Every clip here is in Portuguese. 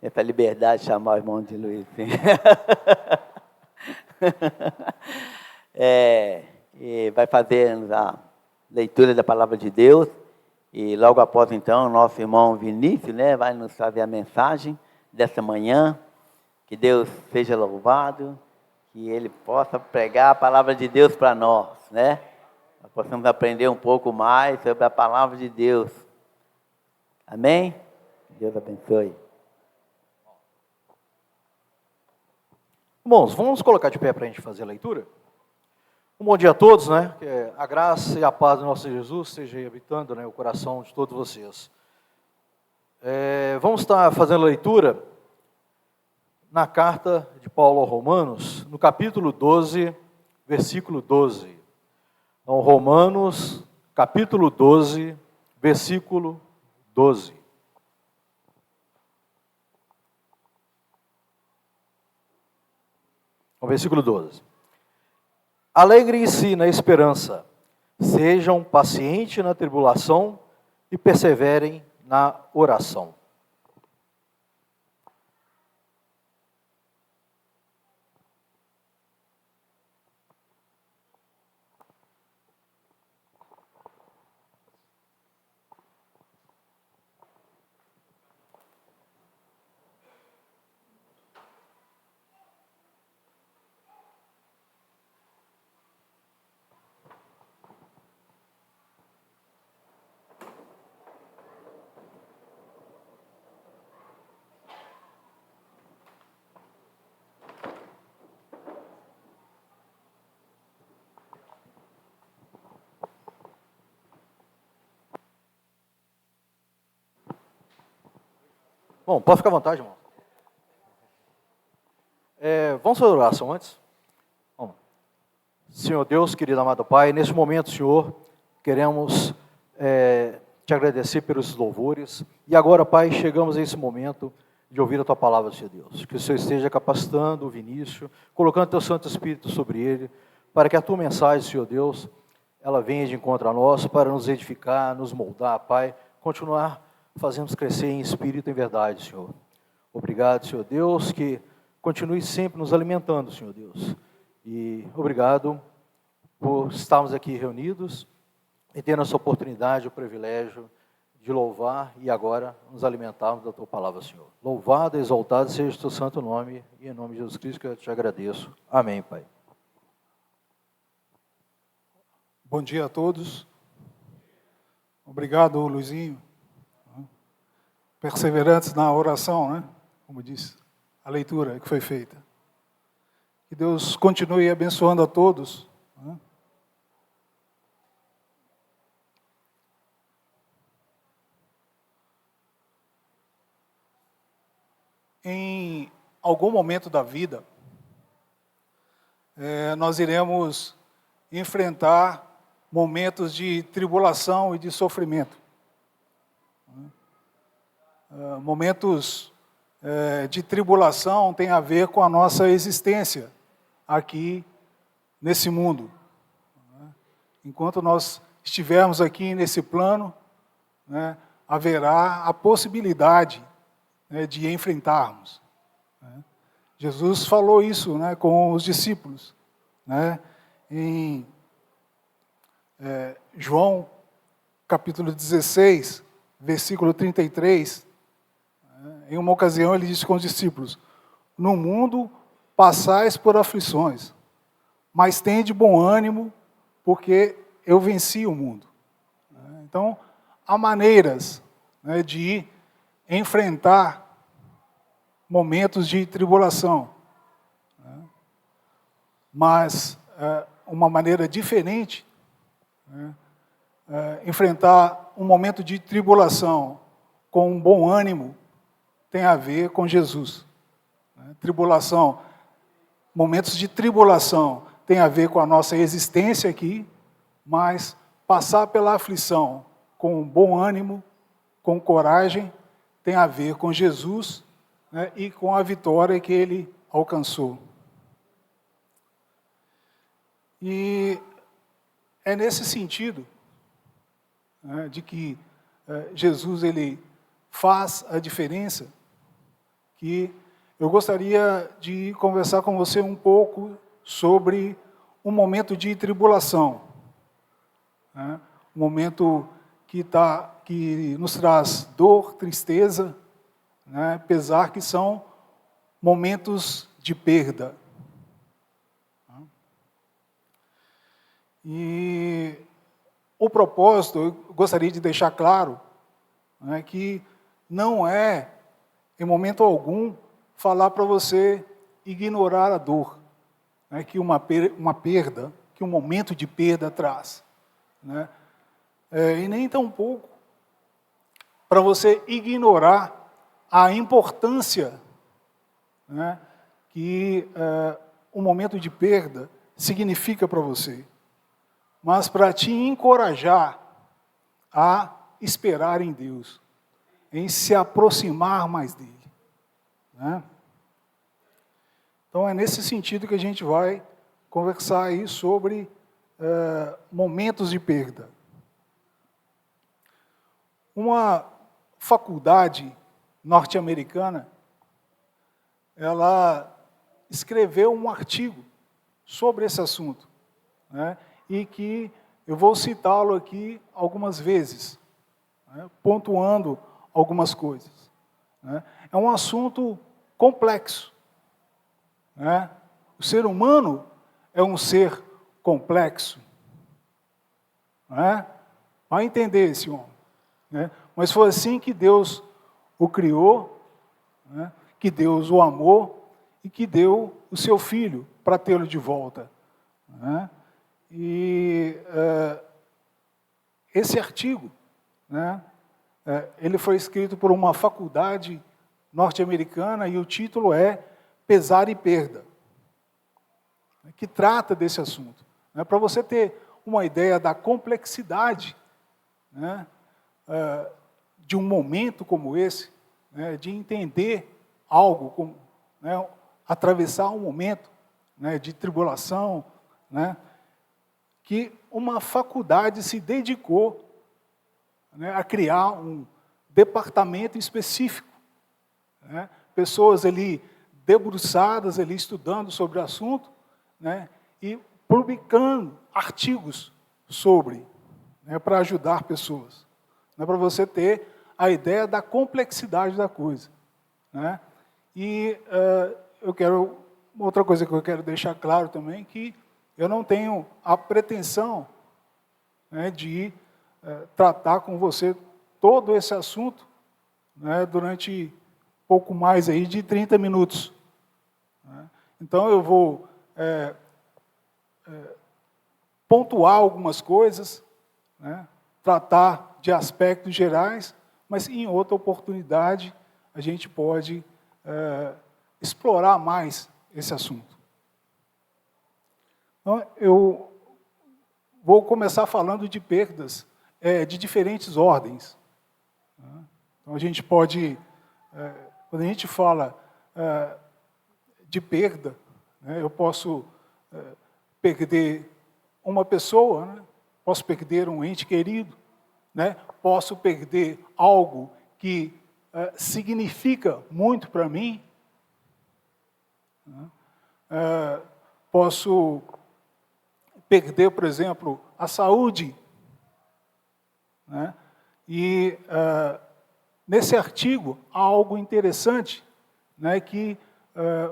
essa liberdade de chamar o irmão de Luiz. E vai fazer a leitura da palavra de Deus. E logo após, então, o nosso irmão Vinícius, né, vai nos trazer a mensagem dessa manhã. Que Deus seja louvado, que Ele possa pregar a palavra de Deus para nós, né? Nós possamos aprender um pouco mais sobre a palavra de Deus. Amém? Deus abençoe. Irmãos, vamos colocar de pé para a gente fazer a leitura? Um bom dia a todos, né? Que a graça e a paz do nosso Jesus esteja aí habitando, né, o coração de todos vocês. Vamos estar fazendo a leitura na carta de Paulo aos Romanos, no capítulo 12, versículo 12. Então, Romanos, capítulo 12, versículo 12. O versículo 12. Alegrem-se na esperança, sejam pacientes na tribulação e perseverem na oração. Bom, pode ficar à vontade, irmão. Vamos fazer a oração antes? Bom, Senhor Deus, querido amado Pai, neste momento, Senhor, queremos te agradecer pelos louvores. E agora, Pai, chegamos a esse momento de ouvir a Tua palavra, Senhor Deus. Que o Senhor esteja capacitando o Vinícius, colocando Teu Santo Espírito sobre ele, para que a Tua mensagem, Senhor Deus, ela venha de encontro a nós, para nos edificar, nos moldar, Pai, continuar fazendo-nos crescer em espírito e em verdade, Senhor. Obrigado, Senhor Deus, que continue sempre nos alimentando, Senhor Deus. E obrigado por estarmos aqui reunidos e ter essa oportunidade, o privilégio de louvar e agora nos alimentarmos da Tua palavra, Senhor. Louvado, exaltado seja o Teu santo nome, e em nome de Jesus Cristo que eu te agradeço. Amém, Pai. Bom dia a todos. Obrigado, Luizinho. Perseverantes na oração, né? Como disse a leitura que foi feita. Que Deus continue abençoando a todos. Né? Em algum momento da vida, nós iremos enfrentar momentos de tribulação e de sofrimento. Momentos de tribulação têm a ver com a nossa existência aqui nesse mundo. Enquanto nós estivermos aqui nesse plano, né, haverá a possibilidade, né, de enfrentarmos. Jesus falou isso, né, com os discípulos, né, em João capítulo 16, versículo 33, em uma ocasião ele disse com os discípulos: no mundo passais por aflições, mas tende bom ânimo, porque eu venci o mundo. Então, há maneiras, né, de enfrentar momentos de tribulação, né, mas uma maneira diferente, né, enfrentar um momento de tribulação com um bom ânimo tem a ver com Jesus. Tribulação, momentos de tribulação tem a ver com a nossa existência aqui, mas passar pela aflição com bom ânimo, com coragem, tem a ver com Jesus, né, e com a vitória que Ele alcançou. E é nesse sentido, né, de que Jesus ele faz a diferença, que eu gostaria de conversar com você um pouco sobre um momento de tribulação, né? Um momento que nos traz dor, tristeza, né? Pesar, que são momentos de perda. E o propósito, eu gostaria de deixar claro, né, que não é, em momento algum, falar para você ignorar a dor, né, que uma perda, que um momento de perda traz, né? E nem tampouco para você ignorar a importância, né, que um momento de perda significa para você, mas para te encorajar a esperar em Deus, em se aproximar mais dele, né? Então é nesse sentido que a gente vai conversar aí sobre momentos de perda. Uma faculdade norte-americana, ela escreveu um artigo sobre esse assunto, né? E que eu vou citá-lo aqui algumas vezes, né, pontuando algumas coisas, né? É um assunto complexo, né? O ser humano é um ser complexo, né? Vai entender esse homem, né? Mas foi assim que Deus o criou, né? Que Deus o amou e que deu o seu filho para tê-lo de volta, né? E esse artigo, né, ele foi escrito por uma faculdade norte-americana e o título é Pesar e Perda, que trata desse assunto, né, para você ter uma ideia da complexidade, né, de um momento como esse, né, de entender algo, como, né, atravessar um momento, né, de tribulação, né, que uma faculdade se dedicou, né, a criar um departamento específico, né, pessoas ali debruçadas, ali estudando sobre o assunto, né, e publicando artigos sobre, né, para ajudar pessoas, né, para você ter a ideia da complexidade da coisa, né. E outra coisa que eu quero deixar claro também, que eu não tenho a pretensão, né, de tratar com você todo esse assunto, né, durante pouco mais aí de 30 minutos. Né. Então eu vou pontuar algumas coisas, né, tratar de aspectos gerais, mas em outra oportunidade a gente pode explorar mais esse assunto. Então, eu vou começar falando de perdas de diferentes ordens. Então, a gente pode, quando a gente fala de perda, né, eu posso perder uma pessoa, né, posso perder um ente querido, né, posso perder algo que significa muito para mim, né, posso perder, por exemplo, a saúde, né? E nesse artigo há algo interessante, né, que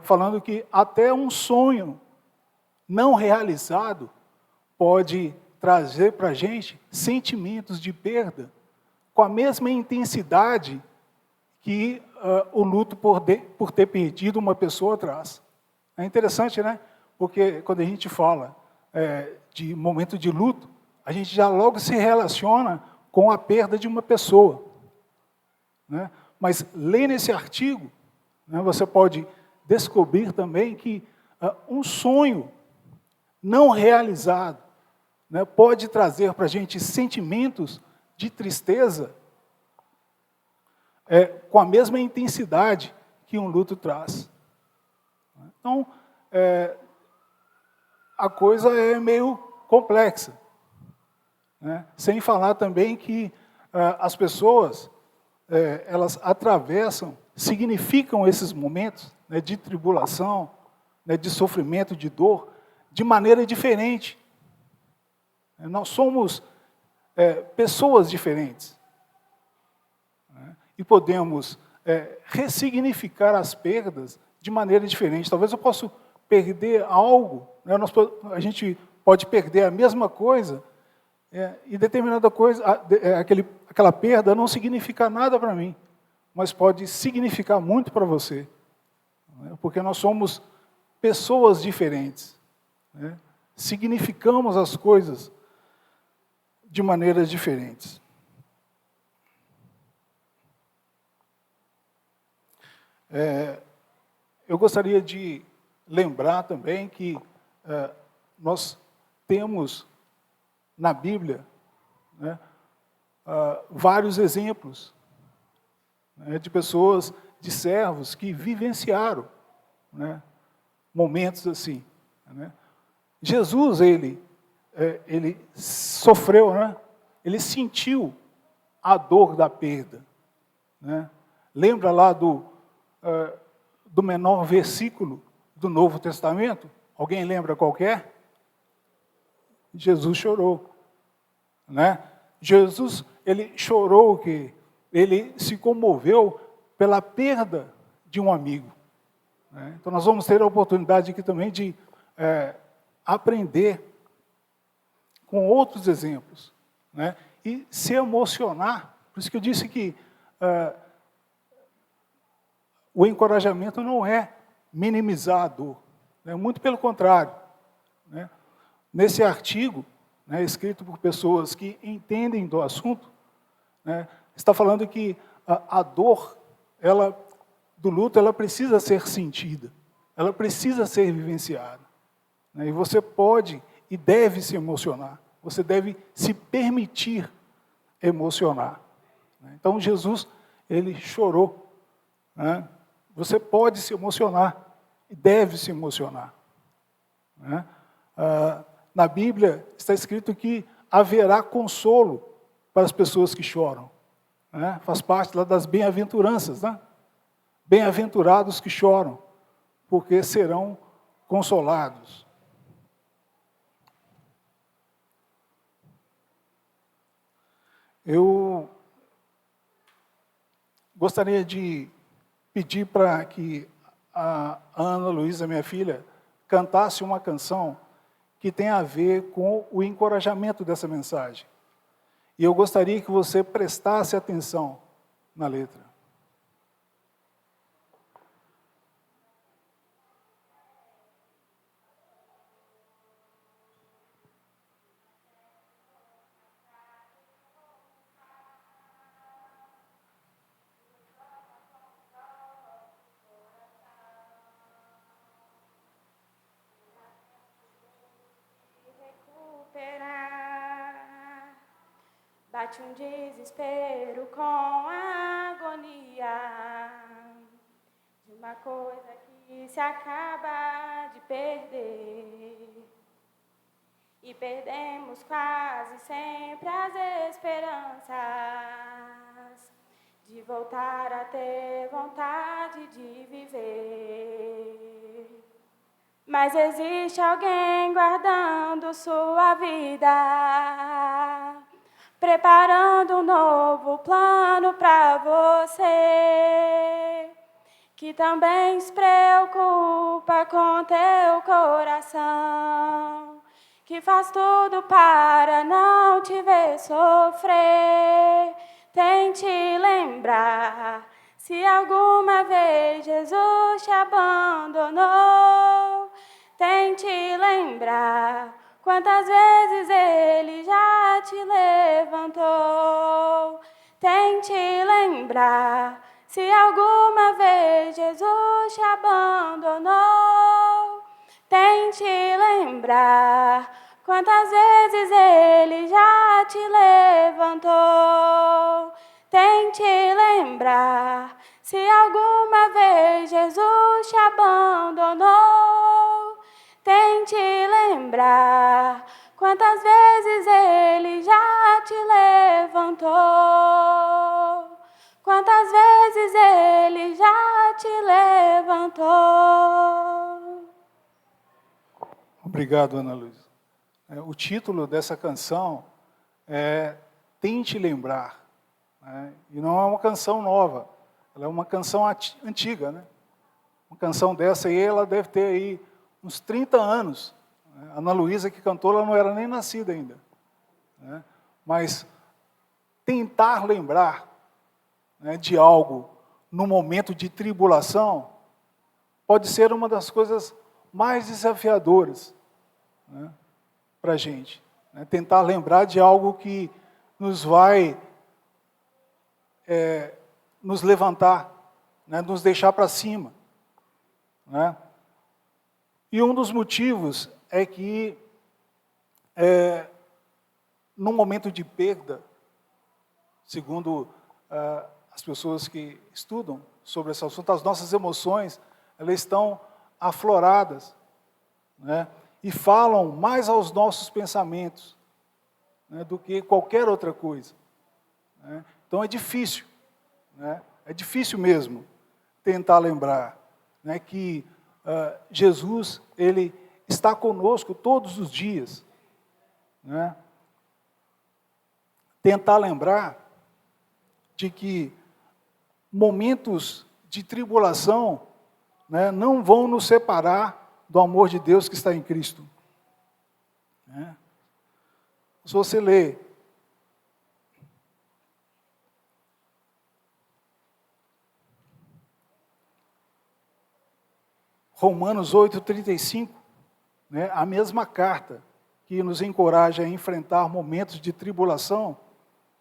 falando que até um sonho não realizado pode trazer para a gente sentimentos de perda com a mesma intensidade que o luto por ter perdido uma pessoa traz. É interessante, né? Porque quando a gente fala de momento de luto, a gente já logo se relaciona com a perda de uma pessoa, né? Mas lendo esse artigo, né, você pode descobrir também que um sonho não realizado, né, pode trazer para a gente sentimentos de tristeza com a mesma intensidade que um luto traz. Então, a coisa é meio complexa, né? Sem falar também que as pessoas elas atravessam significam esses momentos, né, de tribulação, né, de sofrimento, de dor, de maneira diferente. Nós somos pessoas diferentes, né, e podemos ressignificar as perdas de maneira diferente. Talvez eu possa perder algo, né, a gente pode perder a mesma coisa, e determinada coisa, aquela perda não significa nada para mim, mas pode significar muito para você, né, porque nós somos pessoas diferentes, né, significamos as coisas de maneiras diferentes. Eu gostaria de lembrar também que nós temos na Bíblia, né, vários exemplos, né, de pessoas, de servos que vivenciaram, né, momentos assim, né. Jesus, ele sofreu, né, ele sentiu a dor da perda, né. Lembra lá do menor versículo do Novo Testamento? Alguém lembra qualquer? Jesus chorou, né? Jesus, ele chorou, que ele se comoveu pela perda de um amigo, né? Então nós vamos ter a oportunidade aqui também de aprender com outros exemplos, né? E se emocionar. Por isso que eu disse que o encorajamento não é minimizar a dor, né? Muito pelo contrário, né? Nesse artigo, né, escrito por pessoas que entendem do assunto, né, está falando que a dor do luto, ela precisa ser sentida, ela precisa ser vivenciada, né? E você pode e deve se emocionar, você deve se permitir emocionar, né? Então Jesus, ele chorou, né? Você pode se emocionar e deve se emocionar, né? Na Bíblia está escrito que haverá consolo para as pessoas que choram, né? Faz parte lá das bem-aventuranças, né? Bem-aventurados que choram, porque serão consolados. Eu gostaria de pedir para que a Ana Luísa, minha filha, cantasse uma canção que tem a ver com o encorajamento dessa mensagem. E eu gostaria que você prestasse atenção na letra. Bate um desespero com a agonia de uma coisa que se acaba de perder. E perdemos quase sempre as esperanças de voltar a ter vontade de viver. Mas existe alguém guardando sua vida, preparando um novo plano para você, que também se preocupa com teu coração, que faz tudo para não te ver sofrer. Tente lembrar, se alguma vez Jesus te abandonou. Tente lembrar quantas vezes Ele já te levantou. Tente lembrar, se alguma vez Jesus te abandonou. Tente lembrar, quantas vezes Ele já te levantou. Tente lembrar, se alguma vez Jesus te abandonou. Tente lembrar, quantas vezes Ele já te levantou. Quantas vezes Ele já cantou. Obrigado, Ana Luísa. O título dessa canção é Tente Lembrar. Né? E não é uma canção nova, ela é uma canção antiga. Né? Uma canção dessa aí, ela deve ter aí uns 30 anos. A Ana Luísa que cantou, ela não era nem nascida ainda. Né? Mas tentar lembrar, né, de algo no momento de tribulação pode ser uma das coisas mais desafiadoras, né, para a gente. Né? Tentar lembrar de algo que nos vai nos levantar, né, nos deixar para cima. Né? E um dos motivos é que, num momento de perda, segundo as pessoas que estudam sobre esse assunto, as nossas emoções, elas estão afloradas, né? E falam mais aos nossos pensamentos, né, do que qualquer outra coisa. Né? Então é difícil, né? É difícil mesmo tentar lembrar, né, que Jesus, Ele está conosco todos os dias. Né? Tentar lembrar de que momentos de tribulação, né, não vão nos separar do amor de Deus que está em Cristo. Né? Se você ler Romanos 8,35, né, a mesma carta que nos encoraja a enfrentar momentos de tribulação,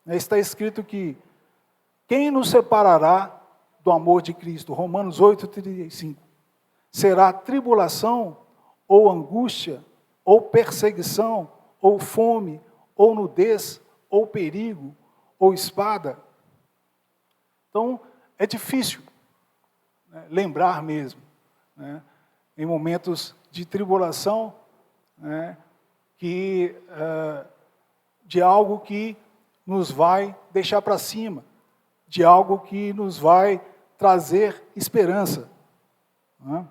né, está escrito que quem nos separará do amor de Cristo? Romanos 8,35. Será tribulação, ou angústia, ou perseguição, ou fome, ou nudez, ou perigo, ou espada? Então, é difícil, né, lembrar mesmo, né, em momentos de tribulação, né, de algo que nos vai deixar para cima, de algo que nos vai trazer esperança. Né?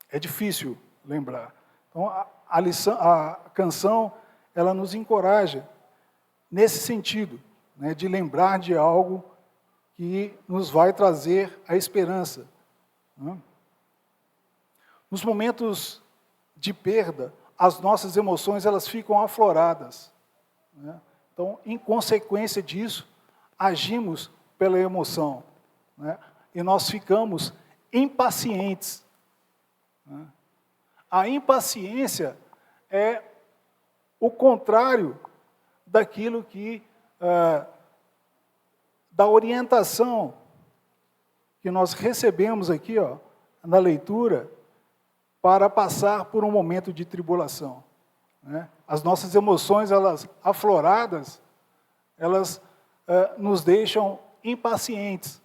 É difícil lembrar. Então, a canção, ela nos encoraja nesse sentido, né, de lembrar de algo que nos vai trazer a esperança. Né? Nos momentos de perda, as nossas emoções, elas ficam afloradas. Né? Então, em consequência disso, agimos pela emoção, né? E nós ficamos impacientes. Né? A impaciência é o contrário daquilo que, da orientação que nós recebemos aqui, ó, na leitura, para passar por um momento de tribulação. Né? As nossas emoções, elas afloradas, elas nos deixam impacientes.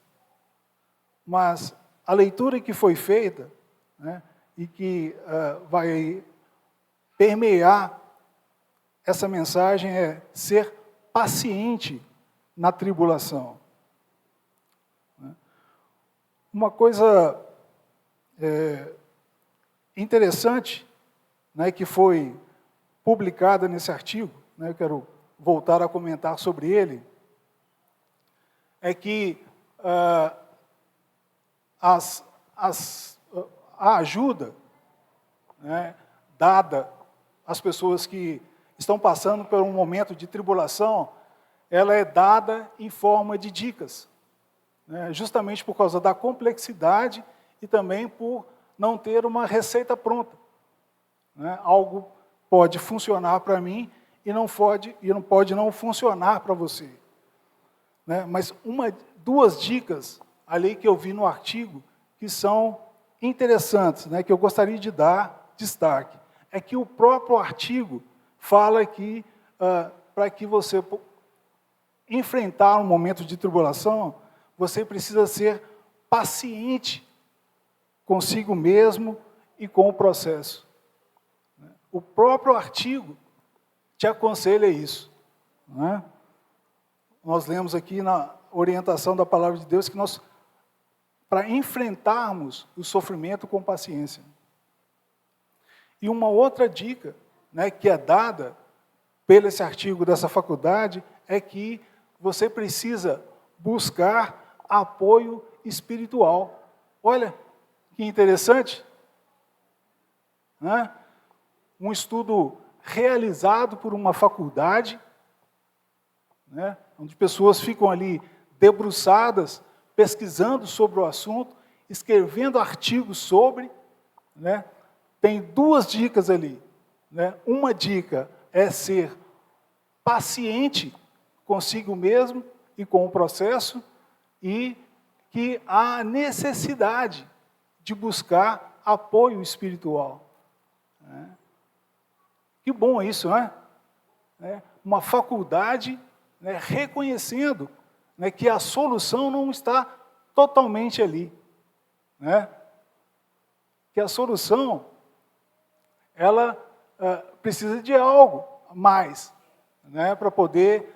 Mas a leitura que foi feita, né, e que vai permear essa mensagem é ser paciente na tribulação. Né? Uma coisa interessante, né, que foi publicada nesse artigo, né, eu quero voltar a comentar sobre ele, é que a ajuda, né, dada às pessoas que estão passando por um momento de tribulação, ela é dada em forma de dicas, né, justamente por causa da complexidade e também por não ter uma receita pronta. Né? Algo pode funcionar para mim e não pode não funcionar para você. Né? Mas duas dicas ali que eu vi no artigo que são interessantes, né, que eu gostaria de dar destaque. É que o próprio artigo fala que para que você enfrentar um momento de tribulação, você precisa ser paciente consigo mesmo e com o processo. O próprio artigo te aconselha isso. Né? Nós lemos aqui na orientação da palavra de Deus que nós para enfrentarmos o sofrimento com paciência. E uma outra dica, né, que é dada pelo esse artigo dessa faculdade é que você precisa buscar apoio espiritual. Olha, que interessante, né? Um estudo realizado por uma faculdade, né, onde pessoas ficam ali debruçadas, pesquisando sobre o assunto, escrevendo artigos sobre, né? Tem 2 dicas ali, né? Uma dica é ser paciente consigo mesmo e com o processo, e que há necessidade de buscar apoio espiritual. Que bom isso, não é? Uma faculdade, né, reconhecendo, né, que a solução não está totalmente ali, né? Que a solução, ela precisa de algo mais, né, para poder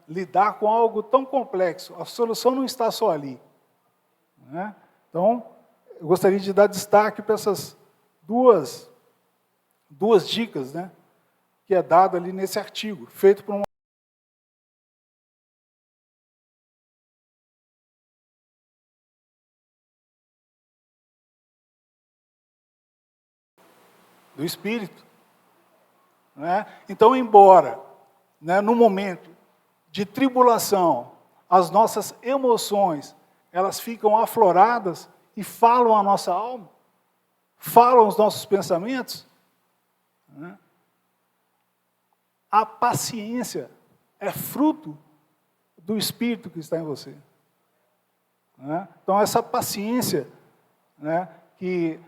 lidar com algo tão complexo. A solução não está só ali, né? Então, eu gostaria de dar destaque para essas duas dicas, né, que é dado ali nesse artigo, feito por uma do Espírito, né? Então, embora, né, no momento de tribulação, as nossas emoções, elas ficam afloradas e falam a nossa alma, falam os nossos pensamentos, né? A paciência é fruto do Espírito que está em você, né? Então, essa paciência, né, que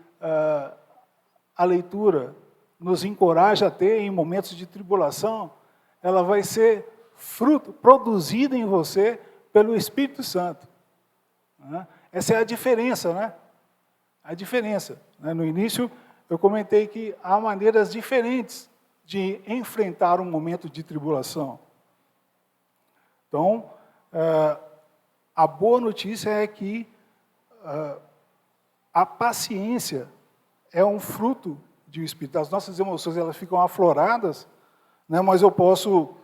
a leitura nos encoraja a ter em momentos de tribulação, ela vai ser fruto, produzida em você pelo Espírito Santo, né? Essa é a diferença, né? A diferença, né? No início, eu comentei que há maneiras diferentes de enfrentar um momento de tribulação. Então, a boa notícia é que a paciência é um fruto do Espírito. As nossas emoções, elas ficam afloradas, né, mas eu posso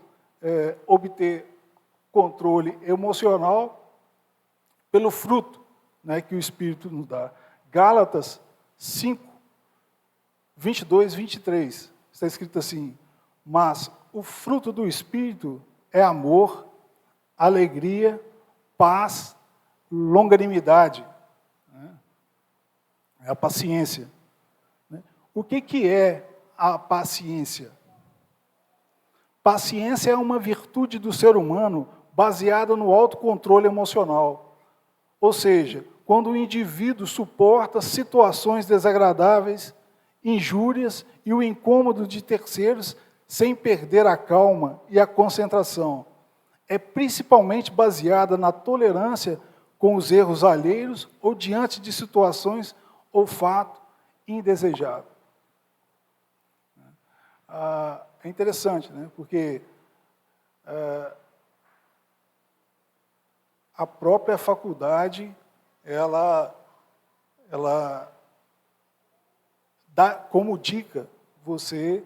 obter controle emocional pelo fruto, né, que o Espírito nos dá. Gálatas 5, 22, 23, está escrito assim: mas o fruto do Espírito é amor, alegria, paz, longanimidade, né? É a paciência. O que é a paciência? Paciência é uma virtude do ser humano baseada no autocontrole emocional. Ou seja, quando o indivíduo suporta situações desagradáveis, injúrias e o incômodo de terceiros sem perder a calma e a concentração. É principalmente baseada na tolerância com os erros alheios ou diante de situações ou fato indesejado. É interessante, né? Porque a própria faculdade, ela dá como dica você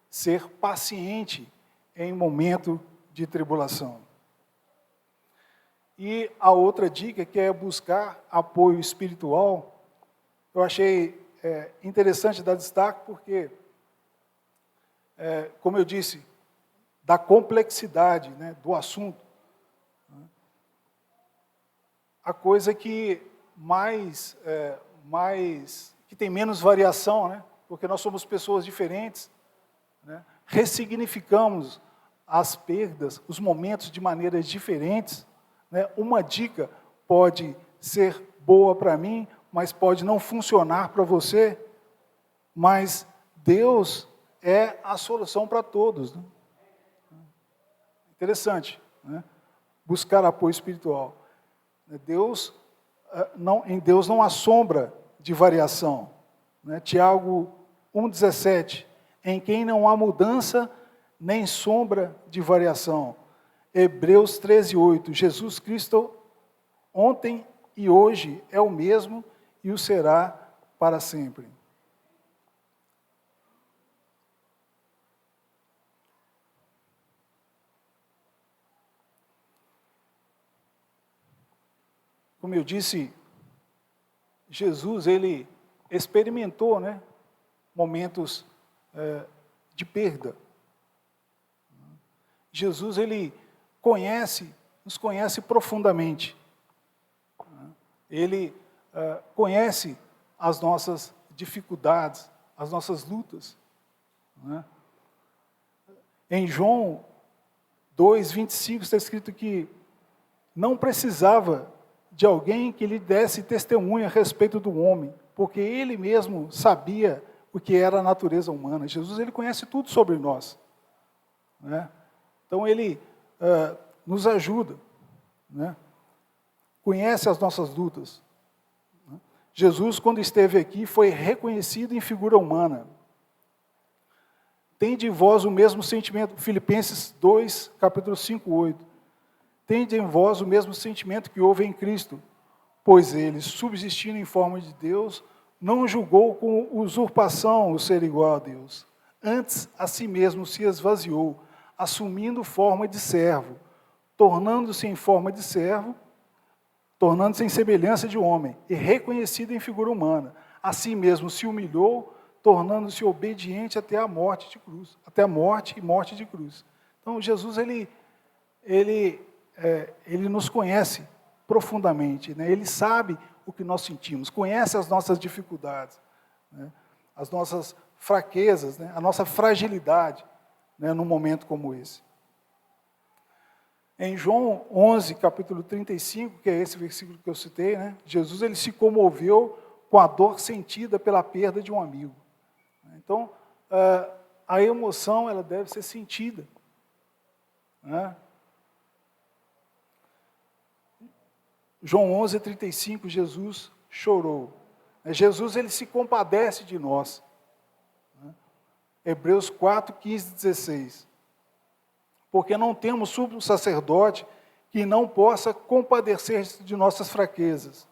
ser paciente em momento de tribulação. E a outra dica, que é buscar apoio espiritual, eu achei interessante dar destaque porque, como eu disse, da complexidade, né, do assunto, a coisa que que tem menos variação, né, porque nós somos pessoas diferentes, né, ressignificamos as perdas, os momentos de maneiras diferentes, né. Uma dica pode ser boa para mim, mas pode não funcionar para você, mas Deus é a solução para todos, né? Interessante, né? Buscar apoio espiritual. Em Deus não há sombra de variação, né? Tiago 1,17, em quem não há mudança nem sombra de variação. Hebreus 13,8, Jesus Cristo ontem, e hoje é o mesmo e o será para sempre. Como eu disse, Jesus, ele experimentou, né, momentos de perda. Jesus, ele nos conhece profundamente. Ele conhece as nossas dificuldades, as nossas lutas. Né? Em João 2:25 está escrito que não precisava de alguém que lhe desse testemunho a respeito do homem, porque ele mesmo sabia o que era a natureza humana. Jesus, ele conhece tudo sobre nós. Né? Então, ele nos ajuda, né? Conhece as nossas lutas. Né? Jesus, quando esteve aqui, foi reconhecido em figura humana. Tende em vós o mesmo sentimento, Filipenses 2, capítulo 5, 8. Tende em vós o mesmo sentimento que houve em Cristo, pois ele, subsistindo em forma de Deus, não julgou com usurpação o ser igual a Deus. Antes, a si mesmo se esvaziou, assumindo forma de servo, tornando-se em forma de servo, tornando-se em semelhança de homem, e reconhecido em figura humana. A si mesmo se humilhou, tornando-se obediente até a morte de cruz, até a morte e morte de cruz. Então, Jesus, ele nos conhece profundamente, né? Ele sabe o que nós sentimos, conhece as nossas dificuldades, né? As nossas fraquezas, né? A nossa fragilidade, né? Num momento como esse. Em João 11, capítulo 35, que é esse versículo que eu citei, né? Jesus, ele se comoveu com a dor sentida pela perda de um amigo. Então, a emoção, ela deve ser sentida, né? João 11:35, Jesus chorou. Jesus, ele se compadece de nós. Hebreus 4:15-16. Porque não temos sumo sacerdote que não possa compadecer-se de nossas fraquezas.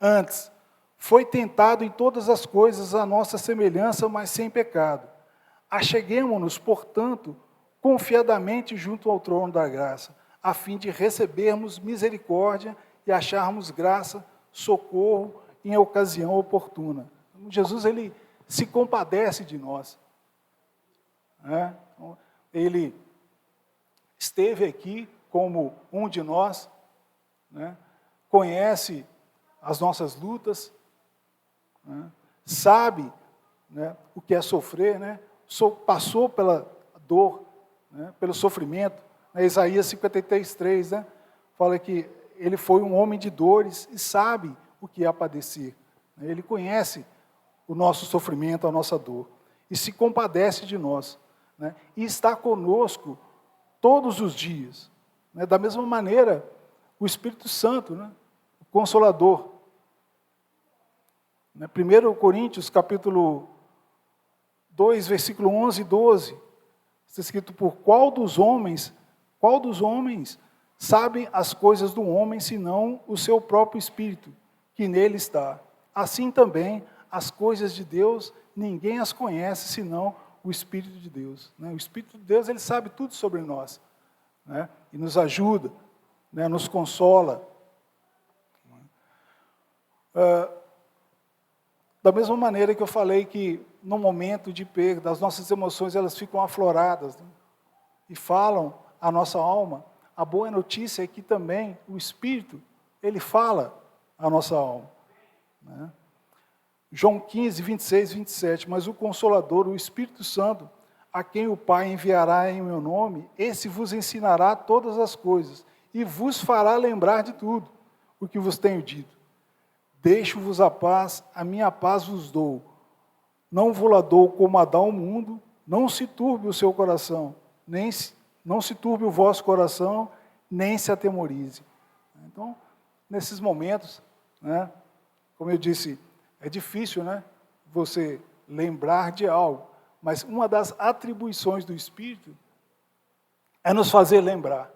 Antes, foi tentado em todas as coisas a nossa semelhança, mas sem pecado. Acheguemo-nos, portanto, confiadamente junto ao trono da graça, a fim de recebermos misericórdia e acharmos graça, socorro em ocasião oportuna. Jesus, ele se compadece de nós. Né? Ele esteve aqui como um de nós, né? Conhece as nossas lutas, né? Sabe, né, o que é sofrer, né? Passou pela dor, né, pelo sofrimento. Isaías 53:3, né, fala que ele foi um homem de dores e sabe o que é padecer. Ele conhece o nosso sofrimento, a nossa dor, e se compadece de nós, né, e está conosco todos os dias. Né, da mesma maneira, o Espírito Santo, né, o Consolador. 1 Coríntios, capítulo 2, versículo 11 e 12, está escrito: por qual dos homens sabe as coisas do homem, senão o seu próprio Espírito, que nele está? Assim também, as coisas de Deus, ninguém as conhece, senão o Espírito de Deus. O Espírito de Deus, ele sabe tudo sobre nós, né? E nos ajuda, né? Nos consola. Da mesma maneira que eu falei que no momento de perda, as nossas emoções, elas ficam afloradas, né? E falam a nossa alma. A boa notícia é que também o Espírito, ele fala a nossa alma, né? João 15, 26, 27, mas o Consolador, o Espírito Santo, a quem o Pai enviará em meu nome, esse vos ensinará todas as coisas e vos fará lembrar de tudo o que vos tenho dito. Deixo-vos a paz, a minha paz vos dou. Não vou-la dou como a dá o mundo, não se turbe o seu coração, não se turbe o vosso coração, nem se atemorize. Então, nesses momentos, né, como eu disse, é difícil, né, você lembrar de algo, mas uma das atribuições do Espírito é nos fazer lembrar.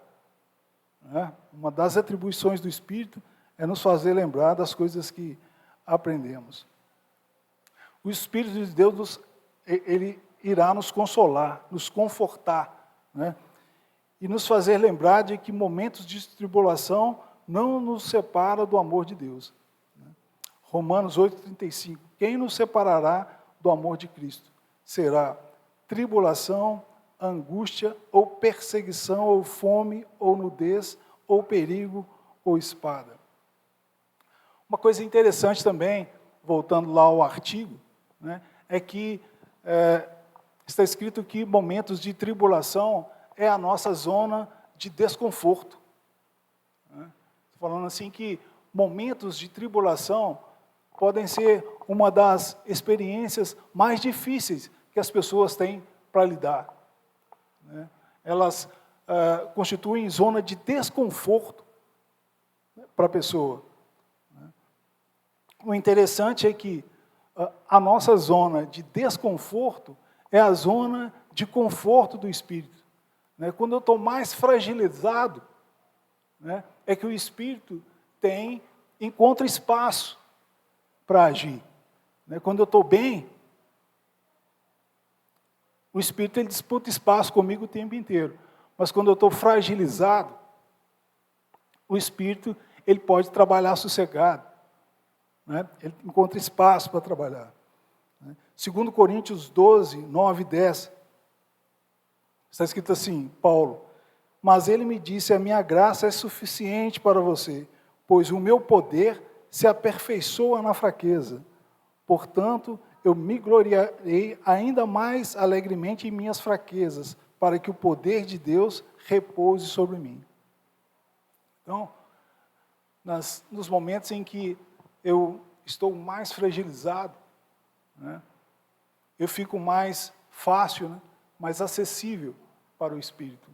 Né? Uma das atribuições do Espírito é nos fazer lembrar das coisas que aprendemos. O Espírito de Deus, ele irá nos consolar, nos confortar, né? E nos fazer lembrar de que momentos de tribulação não nos separam do amor de Deus. Romanos 8,35. Quem nos separará do amor de Cristo? Será tribulação, angústia, ou perseguição, ou fome, ou nudez, ou perigo, ou espada. Uma coisa interessante também, voltando lá ao artigo, né, é que está escrito que momentos de tribulação é a nossa zona de desconforto. Estou falando assim que momentos de tribulação podem ser uma das experiências mais difíceis que as pessoas têm para lidar. Elas constituem zona de desconforto para a pessoa. O interessante é que a nossa zona de desconforto é a zona de conforto do Espírito. Quando eu estou mais fragilizado, é que o Espírito encontra espaço para agir. Quando eu estou bem, o Espírito ele disputa espaço comigo o tempo inteiro. Mas quando eu estou fragilizado, o Espírito ele pode trabalhar sossegado. Ele encontra espaço para trabalhar. 2 Coríntios 12, 9 e 10, está escrito assim, Paulo, mas ele me disse, a minha graça é suficiente para você, pois o meu poder se aperfeiçoa na fraqueza. Portanto, eu me gloriarei ainda mais alegremente em minhas fraquezas, para que o poder de Deus repouse sobre mim. Então, nos momentos em que eu estou mais fragilizado, eu fico mais fácil, mais acessível para o Espírito.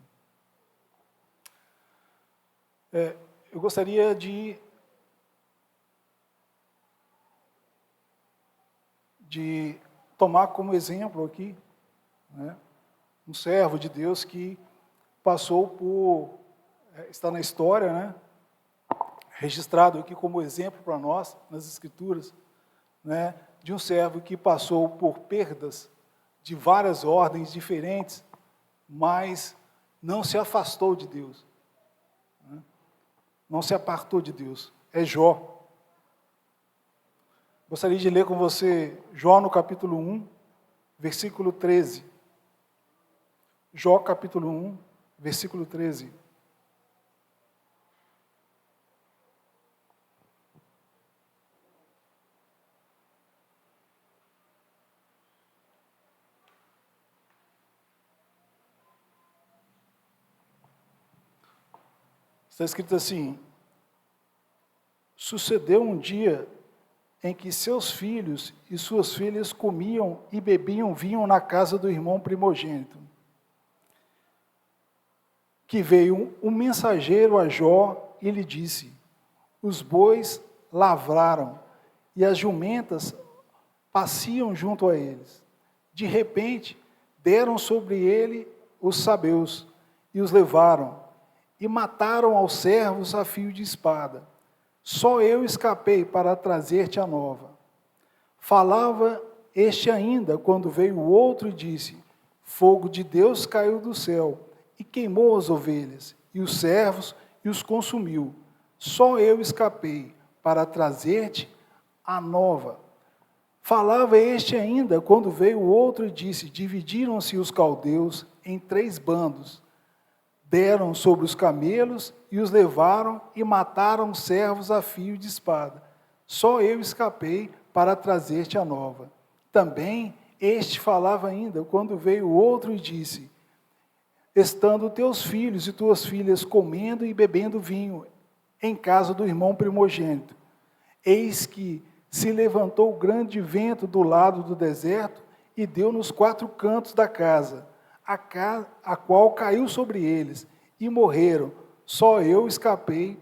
Eu gostaria de tomar como exemplo aqui, um servo de Deus que passou por, está na história, registrado aqui como exemplo para nós, nas Escrituras, de um servo que passou por perdas de várias ordens diferentes, mas não se afastou de Deus. Não se apartou de Deus. É Jó. Gostaria de ler com você Jó no capítulo 1, versículo 13. Jó capítulo 1, versículo 13. Está escrito assim, sucedeu um dia em que seus filhos e suas filhas comiam e bebiam vinho na casa do irmão primogênito, que veio um mensageiro a Jó e lhe disse, os bois lavraram e as jumentas passeam junto a eles. De repente, deram sobre ele os sabeus e os levaram, e mataram aos servos a fio de espada. Só eu escapei para trazer-te a nova. Falava este ainda, quando veio o outro e disse, fogo de Deus caiu do céu, e queimou as ovelhas, e os servos, e os consumiu. Só eu escapei para trazer-te a nova. Falava este ainda, quando veio o outro e disse, dividiram-se os caldeus em 3 bandos, deram sobre os camelos e os levaram e mataram os servos a fio de espada. Só eu escapei para trazer-te a nova. Também este falava ainda, quando veio o outro e disse, estando teus filhos e tuas filhas comendo e bebendo vinho em casa do irmão primogênito, eis que se levantou grande vento do lado do deserto e deu nos 4 cantos da casa, a qual caiu sobre eles, e morreram. Só eu escapei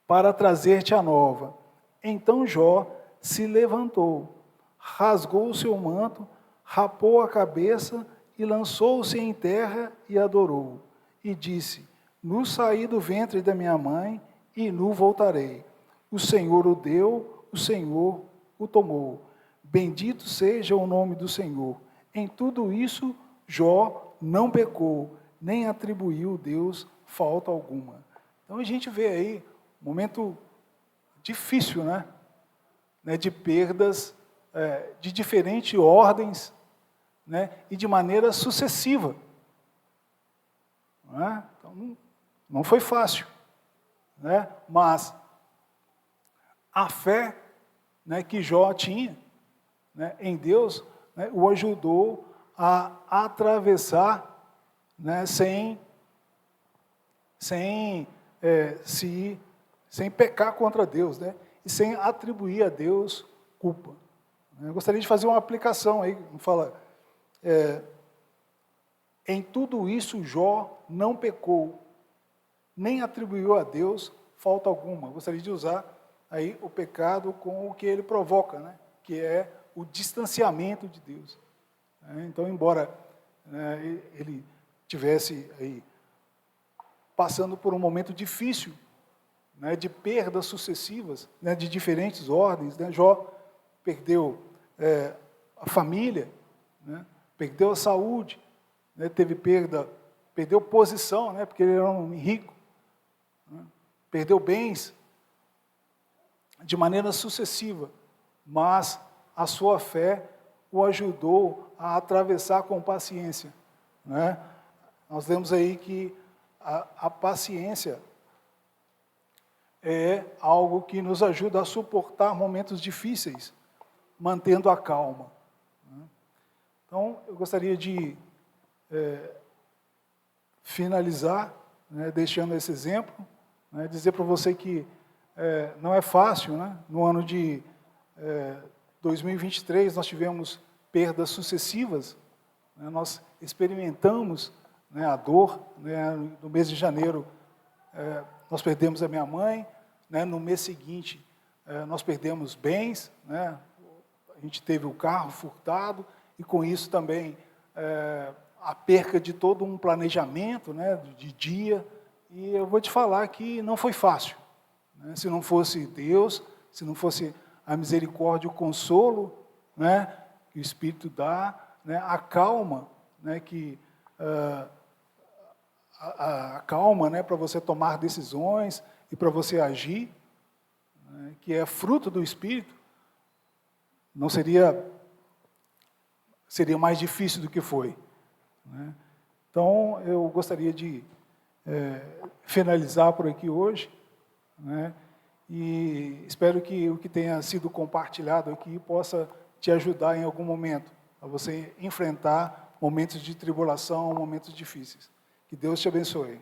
para trazer-te a nova. Então Jó se levantou, rasgou o seu manto, rapou a cabeça e lançou-se em terra e adorou. E disse, no saí do ventre da minha mãe, e nu voltarei. O Senhor o deu, o Senhor o tomou. Bendito seja o nome do Senhor. Em tudo isso, Jó não pecou, nem atribuiu a Deus falta alguma. Então a gente vê aí um momento difícil, né? De perdas de diferentes ordens, né? E de maneira sucessiva. Não é? Então, não foi fácil, né? Mas a fé, né, que Jó tinha, né, em Deus, né, o ajudou a atravessar, né, sem pecar contra Deus, né, e sem atribuir a Deus culpa. Eu gostaria de fazer uma aplicação aí, fala, em tudo isso Jó não pecou, nem atribuiu a Deus falta alguma. Eu gostaria de usar aí o pecado com o que ele provoca, né, que é o distanciamento de Deus. Então, embora ele tivesse aí passando por um momento difícil, né, de perdas sucessivas, né, de diferentes ordens, né, Jó perdeu a família, né, perdeu a saúde, né, perdeu posição, né, porque ele era um rico, né, perdeu bens de maneira sucessiva, mas a sua fé o ajudou a atravessar com paciência, né? Nós vemos aí que a paciência é algo que nos ajuda a suportar momentos difíceis, mantendo a calma, né? Então, eu gostaria de finalizar, né, deixando esse exemplo, né, dizer para você que não é fácil, né? No ano de 2023, nós tivemos perdas sucessivas, né? Nós experimentamos, né, a dor, né? No mês de janeiro, nós perdemos a minha mãe, né? No mês seguinte, nós perdemos bens, né? A gente teve o carro furtado, e com isso também a perca de todo um planejamento, né, de dia, e eu vou te falar que não foi fácil, né? Se não fosse Deus, se não fosse a misericórdia, o consolo, né, que o Espírito dá, né, a calma, né, a calma, né, para você tomar decisões e para você agir, né, que é fruto do Espírito, não seria mais difícil do que foi, né? Então, eu gostaria de finalizar por aqui hoje, né? E espero que o que tenha sido compartilhado aqui possa te ajudar em algum momento a você enfrentar momentos de tribulação, momentos difíceis. Que Deus te abençoe.